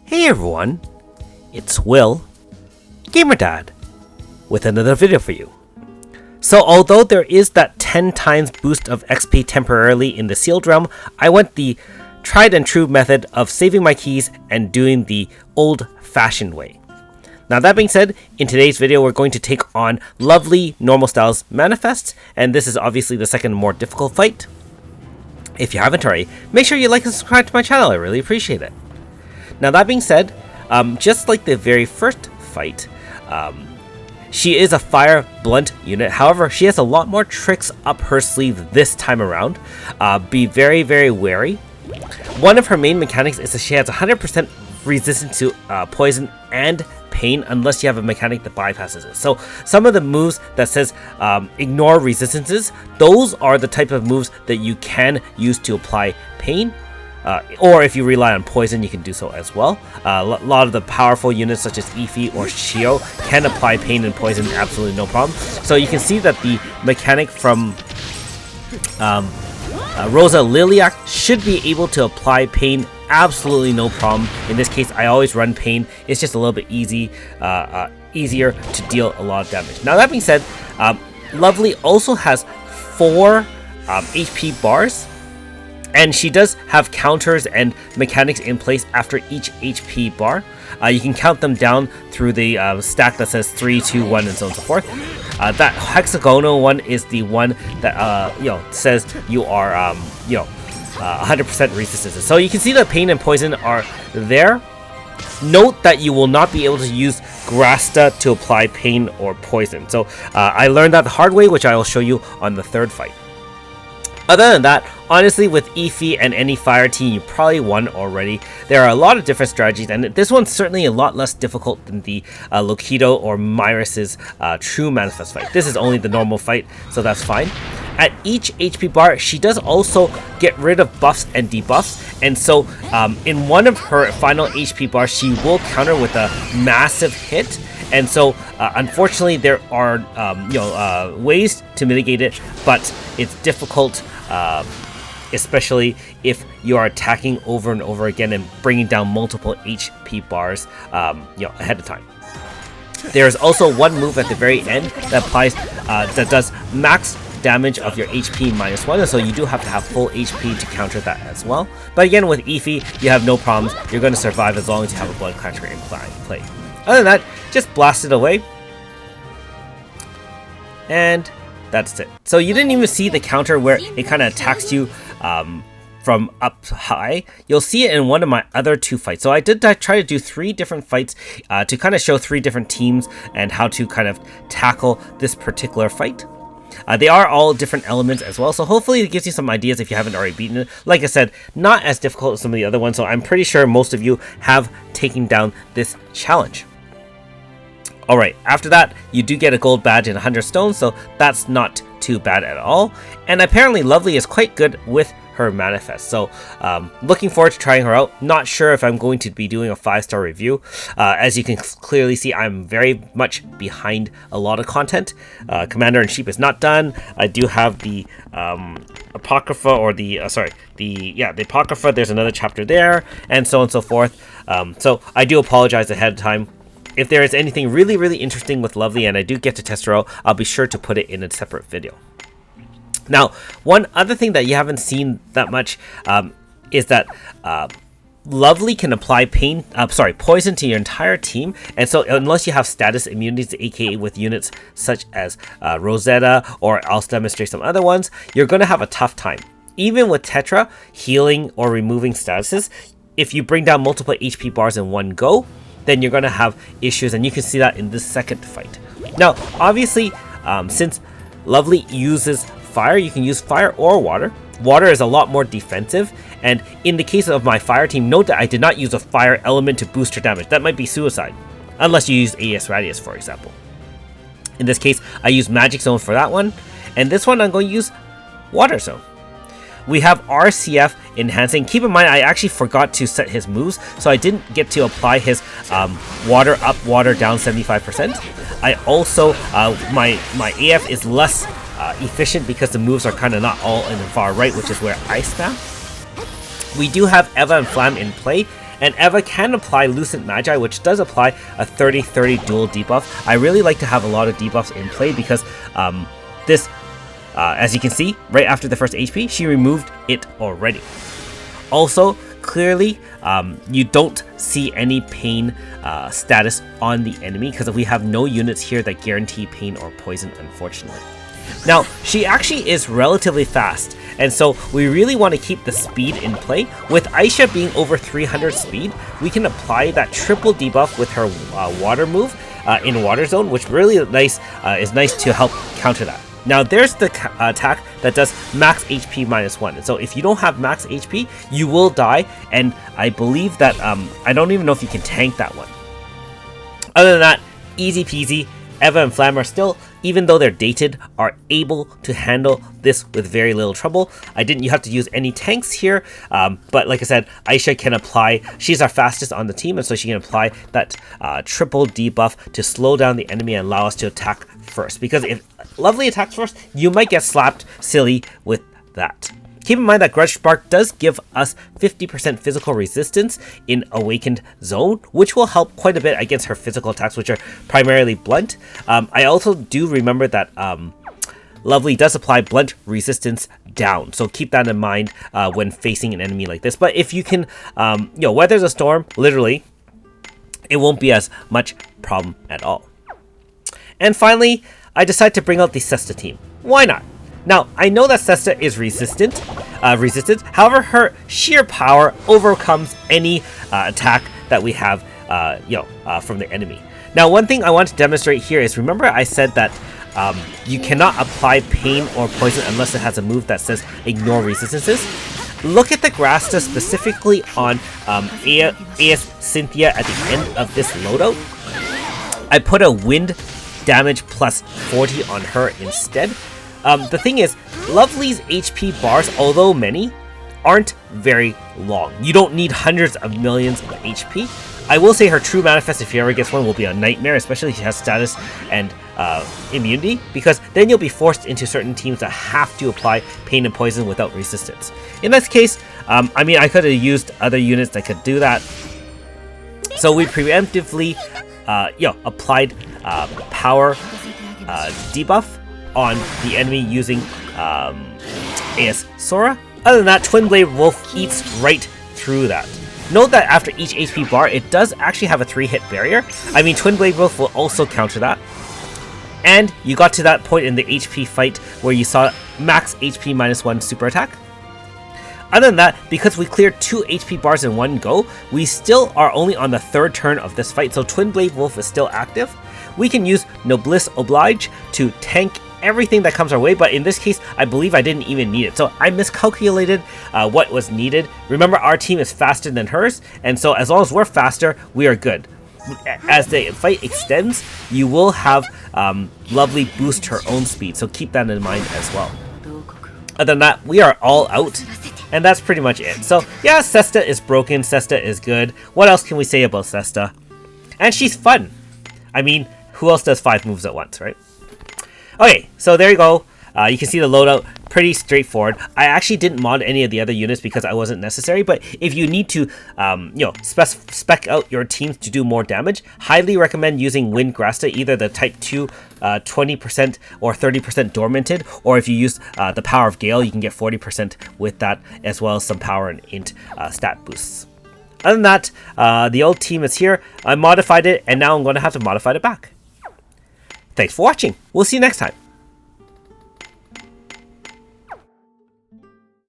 Hey everyone, it's Will, GamerDad, with another video for you. So although there is that 10 times boost of XP temporarily in the sealed realm, I went the tried and true method of saving my keys and doing the old-fashioned way. Now that being said, in today's video we're going to take on lovely normal styles manifests, and this is obviously the second more difficult fight. If you haven't already, make sure you like and subscribe to my channel, I really appreciate it. Now that being said, just like the very first fight, she is a fire blunt unit. However, she has a lot more tricks up her sleeve this time around. Be very, very wary. One of her main mechanics is that she has 100% resistance to poison and pain unless you have a mechanic that bypasses it. So some of the moves that says ignore resistances, those are the type of moves that you can use to apply pain. Or if you rely on poison, you can do so as well. A lot of the powerful units such as Ify or Shio can apply pain and poison absolutely no problem. So you can see that the mechanic from Rosa Liliac should be able to apply pain absolutely no problem. In this case, I always run pain. It's just a little bit easier to deal a lot of damage. Now that being said, Lovely also has 4 HP bars. And she does have counters and mechanics in place after each HP bar. You can count them down through the stack that says 3, 2, 1, and so on and so forth. That hexagonal one is the one that says you are 100% resistance. So you can see that pain and poison are there. Note that you will not be able to use Grasta to apply pain or poison. So I learned that the hard way, which I will show you on the third fight. Other than that, honestly, with Ify and any fire team, you probably won already. There are a lot of different strategies, and this one's certainly a lot less difficult than the Lokido or Myris's true manifest fight. This is only the normal fight, so that's fine. At each HP bar, she does also get rid of buffs and debuffs, and so in one of her final HP bars, she will counter with a massive hit. And so, unfortunately, there are ways to mitigate it, but it's difficult, especially if you are attacking over and over again and bringing down multiple HP bars, ahead of time. There is also one move at the very end that applies, that does max damage of your HP -1, and so you do have to have full HP to counter that as well. But again, with Ify, you have no problems. You're going to survive as long as you have a blood catcher in play. Other than that, just blast it away. And that's it. So you didn't even see the counter where it kind of attacks you from up high. You'll see it in one of my other 2 fights. So I did try to do 3 different fights to kind of show 3 different teams and how to kind of tackle this particular fight. They are all different elements as well, so hopefully it gives you some ideas if you haven't already beaten it. Like I said, not as difficult as some of the other ones, so I'm pretty sure most of you have taken down this challenge. Alright, after that, you do get a gold badge and 100 stones, so that's not too bad at all. And apparently Lovely is quite good with her manifest, so looking forward to trying her out. Not sure if I'm going to be doing a 5-star review. As you can clearly see, I'm very much behind a lot of content. Commander-in-Chief is not done. I do have the Apocrypha, or the Apocrypha. There's another chapter there, and so on and so forth. So I do apologize ahead of time. If there is anything really, really interesting with Lovely and I do get to test her out, I'll be sure to put it in a separate video. Now, one other thing that you haven't seen that much is that Lovely can apply poison to your entire team, and so unless you have status immunities, aka with units such as Rosetta, or I'll demonstrate some other ones, you're going to have a tough time. Even with Tetra healing or removing statuses, if you bring down multiple HP bars in one go, then you're going to have issues, and you can see that in this second fight. Now, obviously, since Lovely uses fire, you can use fire or water. Water is a lot more defensive, and in the case of my fire team, note that I did not use a fire element to boost her damage. That might be suicide, unless you use AS Radius, for example. In this case, I use Magic Zone for that one, and this one I'm going to use Water Zone. We have RCF enhancing. Keep in mind, I actually forgot to set his moves, so I didn't get to apply his water up, water down 75%. I also, my AF is less efficient because the moves are kind of not all in the far right, which is where I spam. We do have Eva and Flam in play, And Eva can apply Lucent Magi, which does apply a 30-30 dual debuff. I really like to have a lot of debuffs in play because this, as you can see, right after the first HP, she removed it already. Also, clearly, you don't see any pain status on the enemy because we have no units here that guarantee pain or poison, unfortunately. Now, she actually is relatively fast, and so we really want to keep the speed in play. With Aisha being over 300 speed, we can apply that triple debuff with her water move in Water Zone, which really is nice to help counter that. Now, there's the attack that does max HP -1, and so if you don't have max HP, you will die, and I believe that, I don't even know if you can tank that one. Other than that, easy peasy. Eva and Flam are still, even though they're dated, are able to handle this with very little trouble. You have to use any tanks here, but like I said, Aisha can apply, she's our fastest on the team, and so she can apply that triple debuff to slow down the enemy and allow us to attack first. Because if Lovely attacks first, you might get slapped silly with that. Keep in mind that Grudge Spark does give us 50% physical resistance in Awakened Zone, which will help quite a bit against her physical attacks, which are primarily blunt. I also do remember that Lovely does apply blunt resistance down, so keep that in mind when facing an enemy like this. But if you can, weather the storm, literally, it won't be as much problem at all. And finally, I decided to bring out the Sesta team. Why not? Now, I know that Sesta is resistant, however, her sheer power overcomes any attack that we have, from the enemy. Now, one thing I want to demonstrate here is, remember I said that you cannot apply pain or poison unless it has a move that says ignore resistances. Look at the Grasta specifically on AS Cynthia at the end of this loadout. I put a wind damage plus 40 on her instead. The thing is, Lovely's HP bars, although many, aren't very long. You don't need hundreds of millions of HP. I will say her true manifest, if she ever gets one, will be a nightmare, especially if she has status and immunity, because then you'll be forced into certain teams that have to apply pain and poison without resistance. In this case, I could have used other units that could do that. So we preemptively applied power debuff on the enemy using AS Sora. Other than that, Twin Blade Wolf eats right through that. Note that after each HP bar, it does actually have a 3-hit barrier. Twin Blade Wolf will also counter that. And you got to that point in the HP fight where you saw max HP -1 super attack. Other than that, because we cleared 2 HP bars in one go, we still are only on the 3rd turn of this fight, so Twin Blade Wolf is still active. We can use Noblesse Oblige to tank everything that comes our way, but in this case, I believe I didn't even need it. So I miscalculated what was needed. Remember, our team is faster than hers, and so as long as we're faster, we are good. As the fight extends, you will have Lovely boost her own speed, so keep that in mind as well. Other than that, we are all out, and that's pretty much it. So yeah, Sesta is broken, Sesta is good. What else can we say about Sesta? And she's fun. Who else does 5 moves at once, right? Okay, so there you go. You can see the loadout, pretty straightforward. I actually didn't mod any of the other units because I wasn't necessary, but if you need to, spec out your teams to do more damage, highly recommend using Wind Grasta, either the Type 2 20% or 30% Dormanted, or if you use the Power of Gale, you can get 40% with that, as well as some Power and Int stat boosts. Other than that, the old team is here. I modified it, and now I'm going to have to modify it back. Thanks for watching. We'll see you next time.